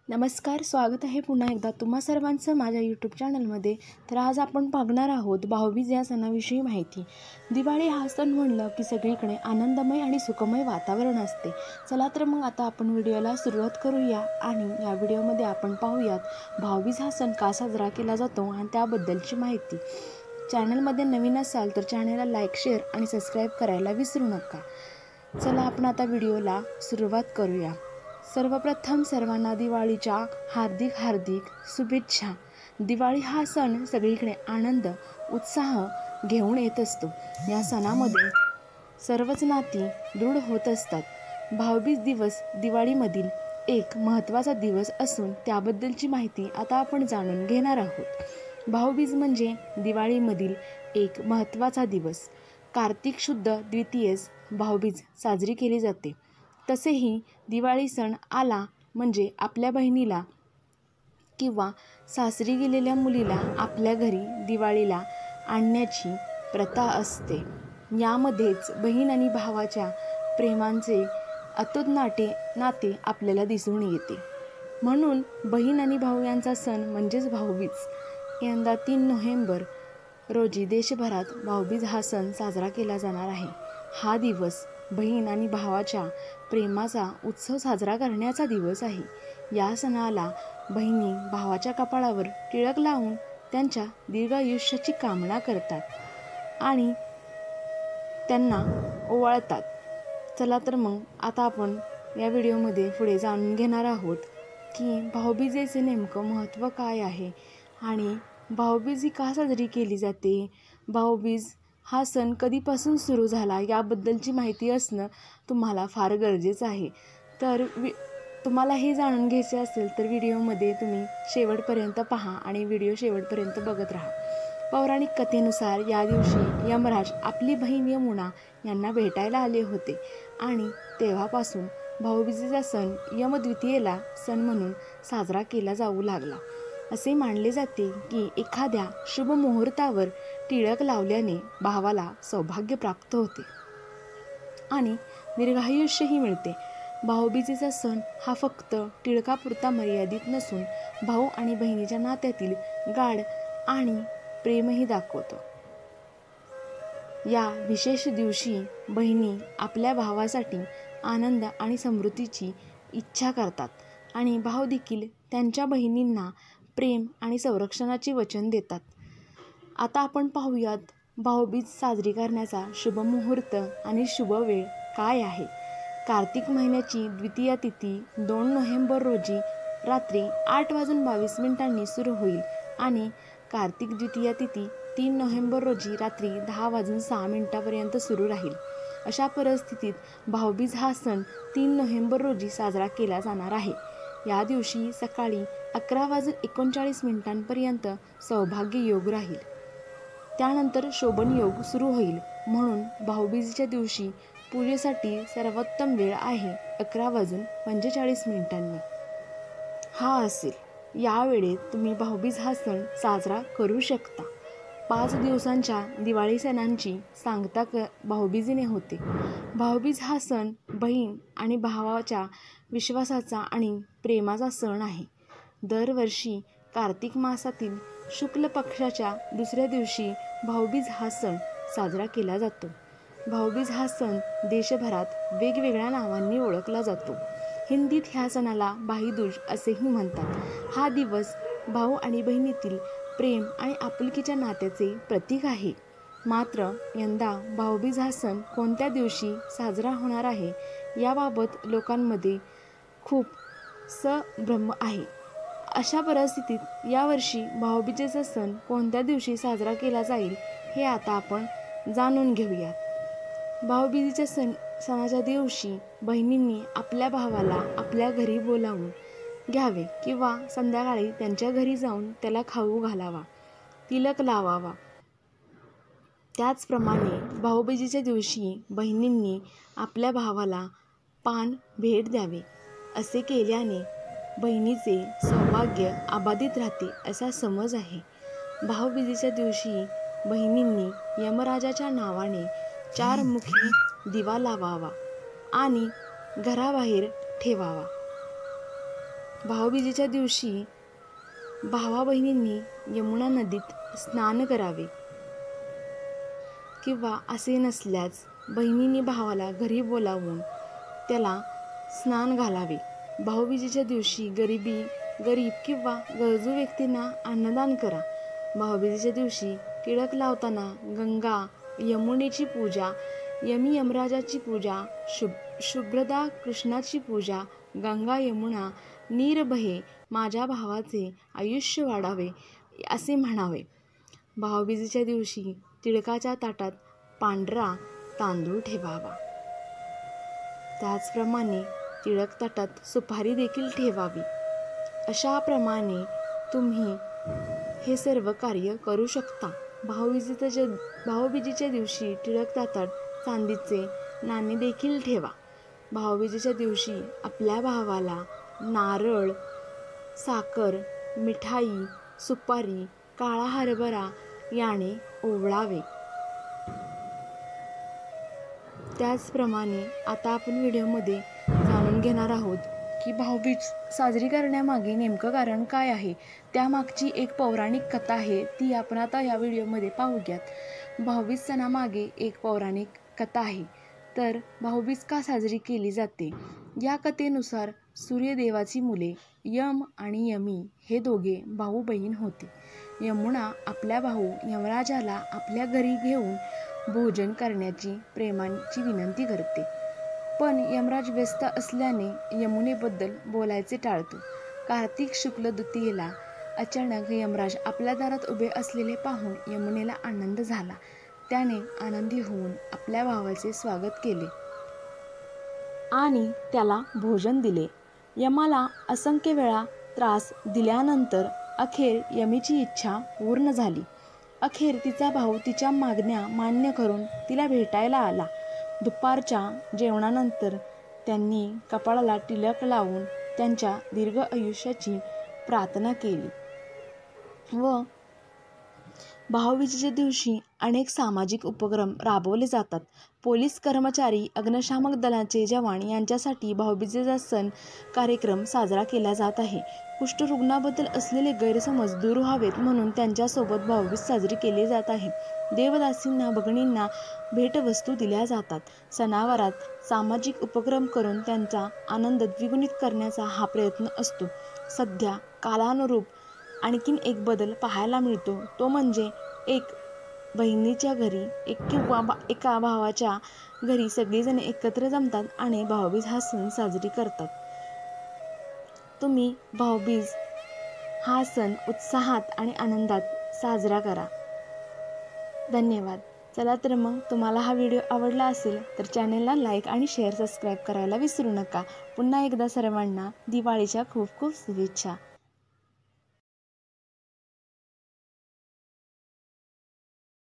नमस्कार, स्वागत आहे पुन्हा एकदा तुम्हा सर्वांचं माझ्या यूट्यूब चॅनलमध्ये. तर आज आपण बघणार आहोत भाऊबीज या सणाविषयी माहिती. दिवाळी हा सण म्हणलं की सगळीकडे आनंदमय आणि सुखमय वातावरण असते. चला तर मग आता आपण व्हिडिओला सुरुवात करूया आणि या व्हिडिओमध्ये आपण पाहूयात भाऊबीज हा सण का साजरा केला जातो आणि त्याबद्दलची माहिती. चॅनलमध्ये नवीन असाल तर चॅनलला लाईक, शेअर आणि सबस्क्राईब करायला विसरू नका. चला आपण आता व्हिडिओला सुरुवात करूया. सर्वप्रथम सर्वांना दिवाळीच्या हार्दिक शुभेच्छा. दिवाळी हा सण सगळीकडे आनंद उत्साह घेऊन येत असतो. या सणामध्ये सर्वच नाती दृढ होत असतात. भाऊबीज दिवस दिवाळीमधील एक महत्त्वाचा दिवस असून त्याबद्दलची माहिती आता आपण जाणून घेणार आहोत. भाऊबीज म्हणजे दिवाळीमधील एक महत्त्वाचा दिवस. कार्तिक शुद्ध द्वितीयेस भाऊबीज साजरी केली जाते. तसेही दिवाळी सण आला म्हणजे आपल्या बहिणीला किंवा सासरी गेलेल्या मुलीला आपल्या घरी दिवाळीला आणण्याची प्रथा असते. यामध्येच बहीण आणि भावाच्या प्रेमाचे अतूट नाते आपल्याला दिसून येते. म्हणून बहीण आणि भाऊ यांचा सण म्हणजेच भाऊबीज. यंदा 3 नोव्हेंबर रोजी देशभरात भाऊबीज हा सण साजरा केला जाणार आहे. हा दिवस बहीण आणि भावाच्या प्रेमाचा उत्सव साजरा करण्याचा दिवस आहे. या सणाला बहिणी भावाच्या कपाळावर टिळक लावून त्यांच्या दीर्घ आयुष्याची कामना करतात आणि त्यांना ओवाळतात. चला तर मग आता आपण या व्हिडिओमध्ये पुढे जाणून घेणार आहोत की भाऊबीजेचे नेमकं महत्त्व काय आहे आणि भाऊबीज ही का साजरी केली जाते. भाऊबीज हा सण कधीपासून सुरू झाला याबद्दलची माहिती असणं तुम्हाला फार गरजेचं आहे. तर तुम्हाला हे जाणून घ्यायचे असेल तर व्हिडिओमध्ये तुम्ही शेवटपर्यंत पहा आणि व्हिडिओ शेवटपर्यंत बघत राहा. पौराणिक कथेनुसार या दिवशी यमराज आपली बहीण यमुना यांना भेटायला आले होते आणि तेव्हापासून भाऊबीजेचा सण यमद्वितीयेला सण म्हणून साजरा केला जाऊ लागला. असे मानले जाते की एखाद्या शुभ मुहूर्तावर टिळक लावल्याने भावाला सौभाग्य प्राप्त होते आणि दीर्घायुष्यही मिळते. भाऊबीजेचा सण हा फक्त टिळकापुरता मर्यादित नसून भाऊ आणि बहिणीच्या नात्यातील गाढ आणि प्रेमही दाखवतो. या विशेष दिवशी बहिणी आपल्या भावासाठी आनंद आणि समृद्धीची इच्छा करतात आणि भाऊ देखील त्यांच्या बहिणींना प्रेम आणि संरक्षणाचे वचन देतात. आता आपण पाहूयात भाऊबीज साजरी करण्याचा शुभ मुहूर्त आणि शुभ वेळ काय आहे. कार्तिक महिन्याची द्वितीया तिथी 2 नोव्हेंबर रोजी रात्री 8:22 सुरू होईल आणि कार्तिक द्वितीया तिथी 3 नोव्हेंबर रोजी रात्री 10:06 सुरू राहील. अशा परिस्थितीत भाऊबीज हा सण 3 नोव्हेंबर रोजी साजरा केला जाणार आहे. या दिवशी सकाळी 11:39 सौभाग्य योग राहील. त्यानंतर शोभन योग सुरू होईल. म्हणून भाऊबीजेच्या दिवशी पूजेसाठी सर्वोत्तम वेळ आहे 11:45 हा असेल. या वेळेत तुम्ही भाऊबीज हा सण साजरा करू शकता. 5 दिवसांच्या दिवाळी सणांची सांगता भाऊबीजेने होते. भाऊबीज हा सण बहीण आणि भावाच्या विश्वासाचा आणि प्रेमाचा सण आहे. दरवर्षी कार्तिक मासातील शुक्ल पक्षाच्या दुसऱ्या दिवशी भाऊबीज हा सण साजरा केला जातो. भाऊबीज हा सण देशभरात वेगवेगळ्या नावांनी ओळखला जातो. हिंदीत ह्या सणाला भाईदूज असेही म्हणतात. हा दिवस भाऊ आणि बहिणीतील प्रेम आणि आपुलकीच्या नात्याचे प्रतीक आहे. मात्र यंदा भाऊबीज हा सण कोणत्या दिवशी साजरा होणार आहे याबाबत लोकांमध्ये खूप संभ्रम आहे. अशा परिस्थितीत यावर्षी भाऊबीजेचा सण कोणत्या दिवशी साजरा केला जाईल हे आता आपण जाणून घेऊयात. भाऊबीजेच्या सणाच्या दिवशी बहिणींनी आपल्या भावाला आपल्या घरी बोलावून घ्यावे किंवा संध्याकाळी त्यांच्या घरी जाऊन त्याला खाऊ घालावा, तिलक लावावा. त्याचप्रमाणे भाऊबीजेच्या दिवशी बहिणींनी आपल्या भावाला पान भेट द्यावे. असे केल्याने बहिणीचे सौभाग्य अबाधित राहते असा समज आहे. भाऊबीजेच्या दिवशी बहिणींनी यमराजाच्या नावाने 4 मुखी दिवा लावावा आणि घराबाहेर ठेवावा. भाऊबीजेच्या दिवशी भावा बहिणींनी यमुना नदीत स्नान करावे किंवा असे नसल्यास बहिणींनी भावाला घरी बोलावून त्याला स्नान घालावे. भाऊबीजेच्या दिवशी गरीब किंवा गरजू व्यक्तींना अन्नदान करा. भाऊबीजेच्या दिवशी टिळक लावताना गंगा यमुनेची पूजा, यमी यमराजाची पूजा, शुभ्रदा कृष्णाची पूजा, गंगा यमुना नीर बहे, माझ्या भावाचे आयुष्य वाढावे असे म्हणावे. भाऊबीजेच्या दिवशी टिळकाच्या ताटात पांढरा तांदूळ ठेवावा. त्याचप्रमाणे टिळक ताटात सुपारी देखील ठेवावी. अशाप्रमाणे तुम्ही हे सर्व कार्य करू शकता. भाऊबीजेच्या दिवशी टिळक ताटात चांदीचे नाणे देखील ठेवा. भाऊबीजेच्या दिवशी आपल्या भावाला नारळ, साखर, मिठाई, सुपारी, काळा हरभरा याने ओवाळावे. त्याचप्रमाणे आता आपण व्हिडिओमध्ये जाणून घेणार आहोत की भाऊबीज साजरी करण्यामागे नेमकं कारण काय आहे. त्यामागची एक पौराणिक कथा आहे, ती आपण आता या व्हिडिओमध्ये पाहूयात. भाऊबीज सणामागे एक पौराणिक कथा आहे. तर भाऊबीज का साजरी केली जाते? या कथेनुसार सूर्यदेवाची मुले यम आणि यमी हे दोघे भाऊ बहीण होते. यमुना आपल्या भाऊ यमराजाला आपल्या घरी घेऊन भोजन करण्याची प्रेमाची विनंती करते. पण यमराज व्यस्त असल्याने यमुनेबद्दल बोलायचे टाळतो. कार्तिक शुक्ल द्वितीयेला अचानक यमराज आपल्या दारात उभे असलेले पाहून यमुनेला आनंद झाला. त्याने आनंदी होऊन आपल्या भावाचे स्वागत केले आणि त्याला भोजन दिले. यमाला असंख्य वेळा त्रास दिल्यानंतर अखेर यमीची इच्छा पूर्ण झाली. अखेर तिचा भाऊ तिच्या मागण्या मान्य करून तिला भेटायला आला. दुपारच्या जेवणानंतर त्यांनी कपाळाला टिळक लावून त्यांच्या दीर्घ आयुष्याची प्रार्थना केली व भाऊबीजेच्या दिवशी अनेक सामाजिक उपक्रम राबवले जातात. पोलीस कर्मचारी, अग्निशामक दलाचे जवान यांच्यासाठी भाऊबीजेचा सण कार्यक्रम साजरा केला जात आहे. कुष्ठरुग्णाबद्दल असलेले गैरसमज दूर व्हावेत म्हणून त्यांच्यासोबत भाऊबीज साजरी केली जात आहे. देवदासींना, भगिनींना भेटवस्तू दिल्या जातात. सणावारात सामाजिक उपक्रम करून त्यांचा आनंद द्विगुणित करण्याचा हा प्रयत्न असतो. सध्या कालानुरूप आणखीन एक बदल पाहायला मिळतो, तो म्हणजे एक बहिणीच्या घरी किंवा एका भावाच्या घरी सगळेजण एकत्र जमतात आणि भाऊबीज हा सण साजरी करतात. तुम्ही भाऊबीज हा सण उत्साहात आणि आनंदात साजरा करा. धन्यवाद. चला तर मग तुम्हाला हा व्हिडिओ आवडला असेल तर चॅनलला लाईक आणि शेअर, सबस्क्राईब करायला विसरू नका. पुन्हा एकदा सर्वांना दिवाळीच्या खूप खूप शुभेच्छा.